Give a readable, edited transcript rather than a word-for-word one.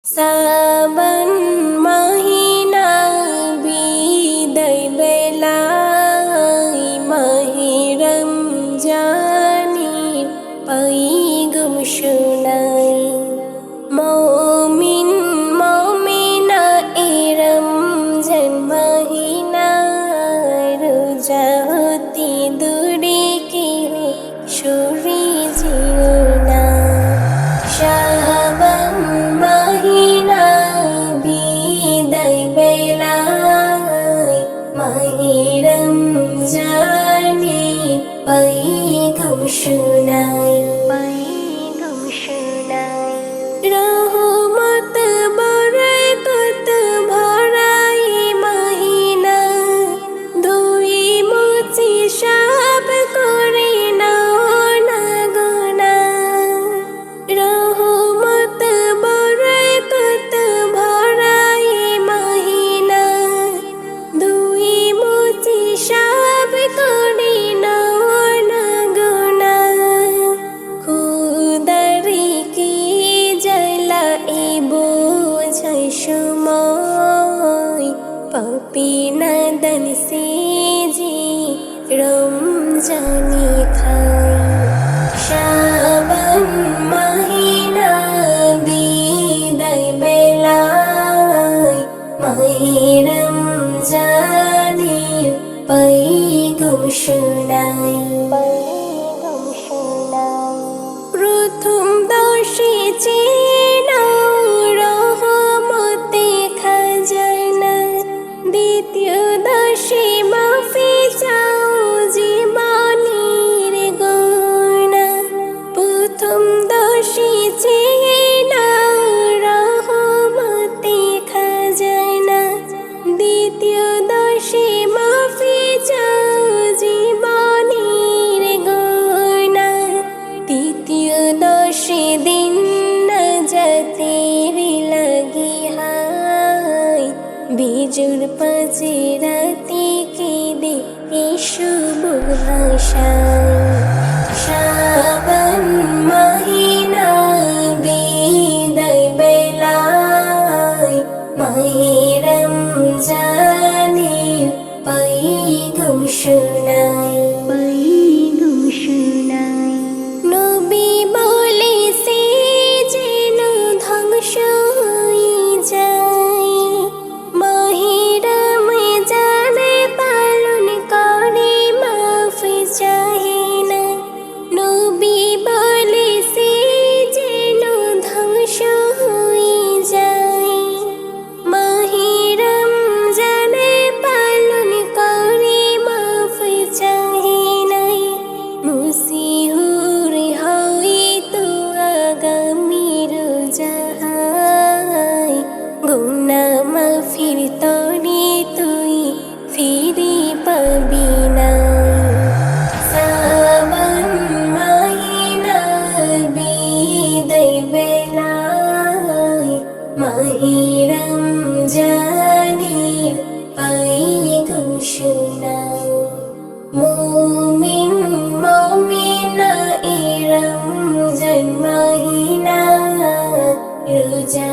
सावन महिना बिदै बेलाय माहे रमजानी पैगम सुनाय ममिन ममिना ए रमजान महिना रोजा हते दूरे केह सुरी जियोना শাবান মাহিনা বিদায় বেলায় মাহে রমজানে पैगम শুনায় রহমত বরকত ভরাই মাহিনা দুই মুছি সব করে নাও না গুনাহ রহমত বরকত ভরাই মাহিনা দুই মুছি সব করে নাও না গুনাহ খুদারি কি জ্বালা এ বোঝাই সময় পাপি নাদান সে যে রমজানি খায় শাবান মাহিনা বিদায় বেলায় মাহে রমজানে पैगम শুনায় প্রথম দশে চেনাও রহমতে খাজানা দ্বিতীয় দশে মাফি চাও জীবনের গুনাহ প্রথম দশে চেনাও রহমতে খাজানা দ্বিতীয় দশে মাফি চাও জীবনের গুনাহ তৃতীয় দশে দিন নাজাতের লাগি হায় বিজুর পাঁচে রাতে কেঁদে শুভ ভাষায় শাবান মাহিনা বিদায় বেলায় মাহে রমজানে पैगम শুনায় নবী বলে সে যেন ধ্বংস হয়ে যায় মাহে রমজানে পালন করে মাফি চাহে না নবী বলে সে যেন ধ্বংস হয়ে যায় মাহে রমজানে পালন করে মাফি চাহে নাই মুসিহুর হইতো আগামী রোজায় গুনাহ মাফির তরে তুই ফিরে পাবি না শাবান মাহিনা বিদায় বেলায় মাহে রমজানে पैगम শুনায় মুমিন মুমিনা এ রমজান মাহিনা রোজা